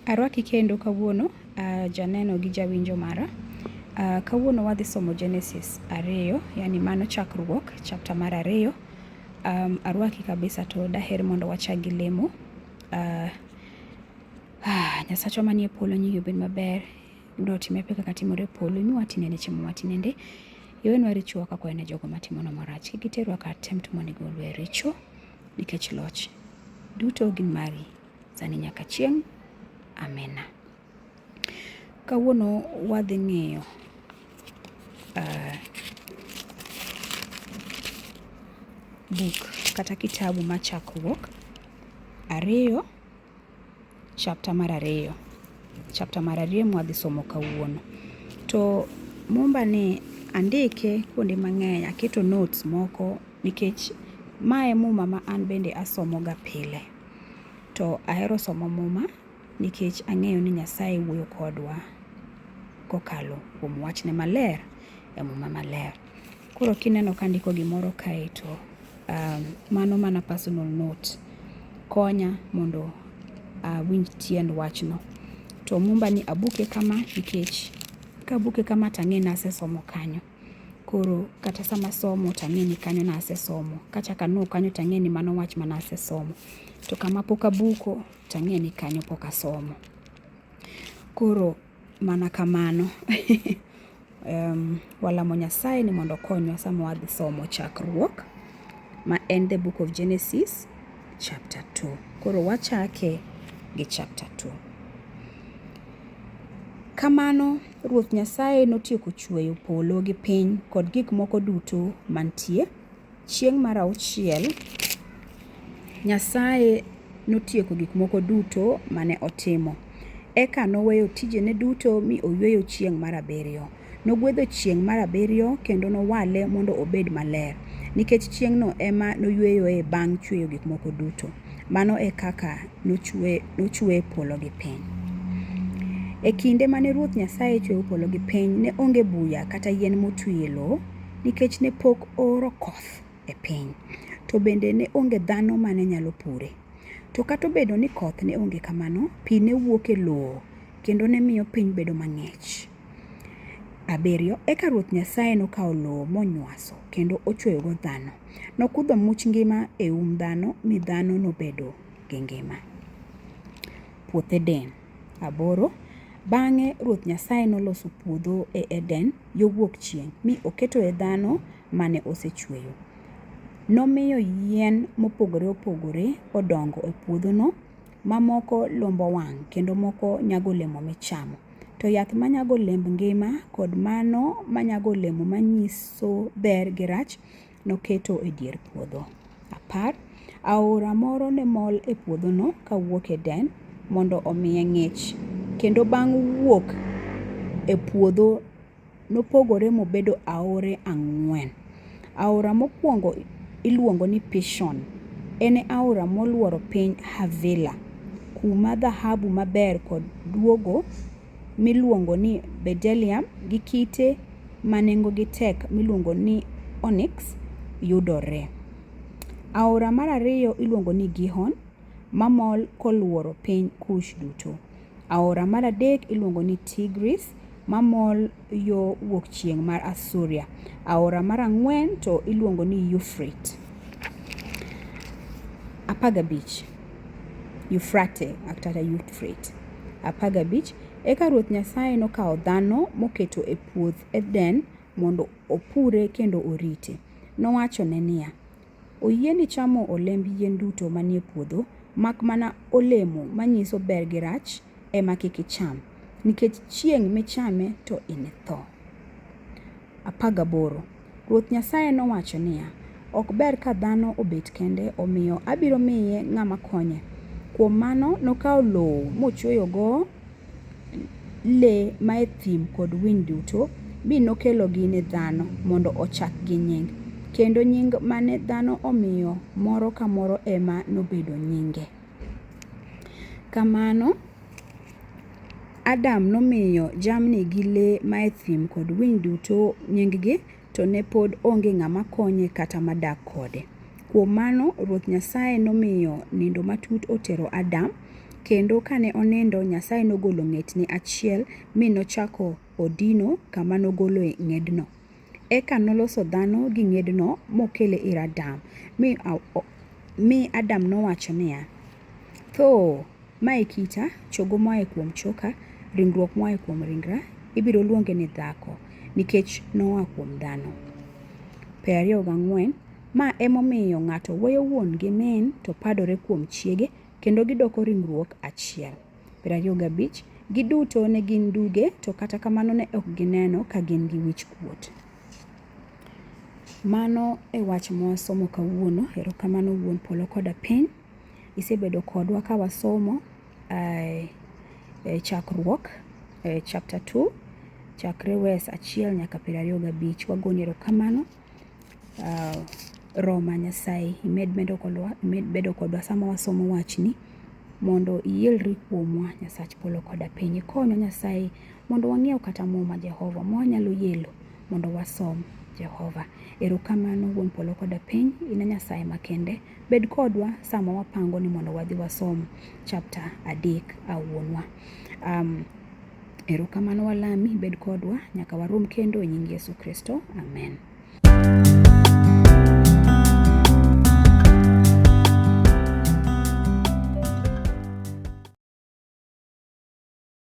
Arwaki kendo kawuono janeno gi jawinjo mara. Kawuono wadhi somo Genesis 2, yani mano chakruok, chapter mar 2. Arwaki kabisa to daher mondo wachak gi lemo. Nyasachwa manie polo nyingi obed maber. Ndo time peka katimore polo mi watinene chiemo matinende. Iwenwa richo kako ene jogo matimono marach. Kigiterwa ka attempt monego olwe richo nikech loch. Duto gin mari. Sani nyaka chieng'. Amena. Kawuono wadhi ng'iyo book kata kitabu ma Chakruok 2 chapter mar 2. Chapter mar 2 mwadhi somo kawuono. To momba ni andike kuonde mang'eny, aketo notes moko nikech mae muma ma an bende asomo ga pile. To ahero somo muma nikech ang'eyo ni Nyasaye wuoyo kodwa kokalo kuom wachne maler e muma maler. Koro kineno kandiko gimoro kae to mano mana personal note konya mondo winj tiend wachno. To mumba ni abuke kama nikech kabuke kama tang'e nasesomo kanyo. Koro kata sama somo tang'e ni kanyo nasesomo. Kachaka no kanyo tang'e ni mano wach manasesomo. To kama pok abuko tang'e ni kanyo pok asomo. Koro mana kamano. Walamo Nyasaye ni mondo konywa sama wadhi somo Chakruok ma en the book of Genesis chapter 2. Koro wachake gi chapter 2. Kamano Ruoth Nyasaye notieko chweyo polo gi piny kod gik moko duto mantie. Chieng' mar 6 Nyasaye notieko gik moko duto mane otimo. Eka noweyo tijene duto mi oyweyo chieng' mar 7. Nogwedho chieng' mar 7 kendo nowale mondo obed maler. Nikech chieng'no ema noyweyoe bang' chweyo gik moko duto. Mano e kaka nochwe polo gi piny. E kinde mane Ruoth Nyasaye chweyo polo gi piny ne onge buya kata yien motwi e lowo nikech ne pok ooro koth e piny. To bende ne onge dhano mane nyalo pure. To kata obedo ni koth ne onge kamano, pi ne wuok e lowo kendo ne miyo piny bedo mang'ich. 7 Eka Ruoth Nyasaye nokawo lowo monywaso kendo ochweyogo dhano. Nokudho much ngima e dhano mi dhano nobedo gi ngima. Puoth Eden. 8 Bang'e Ruoth Nyasaye noloso puodho e Eden yo wuok chieng' mi oketo e dhano mane osechweyo. Nomiyo yien mopogore opogore odongo e puodhono, mamoko lombo wang' kendo moko nyago olemo michamo. To yath manyago olemb ngima kod mano manyago olemo manyiso ber gi rach noketo e dier puodho. 10 Aora moro ne mol e puodhono kawuok Eden mondo omiye ng'ich. Kendo bang' wuok e puodho nopogore mobedo aore 4. Aora mokwongo iluongo ni Pishon. En aora moluoro piny Havila, kuma dhahabu maber kod duogo miluongo ni Bedelium gi kite manengo gi tek miluongo ni Onyx yudore. Aora mar 2 iluongo ni Gihon, mamol koluoro piny Kush duto. Aora mar 3 iluongo ni Tigris, mamol yo wuok chieng' mar Asuria. Aora mar 4 to iluongo ni Euphrates. 15 Euphrates kata Euphrates. 15 Eka Ruoth Nyasaye nokawo dhano moketo e puoth Eden mondo opure kendo orite. Nowachone niya, oyieni chamo olemb yien duto manie puodho, mak mana olemo manyiso ber gi rach ema kik icham, nikech chieng' michame to initho. 18 Ruoth Nyasaye nowacho niya, ok ber ka dhano obet kende, omiyo abiro miye ng'ama konye. Kuom mano nokawo lowo mochweyogo le mae thim kod winy duto mi nokelogi ne dhano mondo ochak gi nying. Kendo nying mane dhano omiyo moro ka moro ema nobedo nyinge. Kamano Adam nomiyo jamni gi le mae thim kod winy duto nying-gi, to ne pod onge ng'ama konye kata madak kode. Kuom mano Ruoth Nyasaye nomiyo nindo matut otero Adam Kendo kane onindo, Nyasaye nogolo ng'etne achiel mi nochako odino kama nogoloe ng'edno. Eka noloso dhano gi ng'edno mokele ir Adam. Mi Adam nowacho niya, "Thoo, mae kita, chogo moaye kuom choka, ringruok moaye kuom ringra, ibiro luonge ni dhako, nikech noa kuom dhano." 24. Ma emomiyo ng'ato weyo wuon gi min to padore kuom chiege, kendo gidoko ringruok achiel. 25. Giduto ne gin duge, to kata kamano ne ok gineno ka gin gi wich kuot. Mano e wach mawasomo kawuono. Erokamano wuon polo koda piny. Isebedo kodwa ka wasomo Chakruok chapter 2 chakre verse 1 nyaka 25. Wagoni erokamano. Roma Nyasaye imed bedo kodwa sama wasomo wachni, mondo ielri kuomwa Nyasach polo koda piny. Ikonyo Nyasaye mondo wang'iew kata muma Jehova mwanyalo yelo mondo wasom Jehova. Erokamano wuon polo koda piny, ine Nyasaye makende. Bed kodwa sama wapango ni mondo wadhi wasom chapter 3 awuonwa. Erokamano walami, bed kodwa nyaka warom kendo e nying Yesu Kristo. Amen.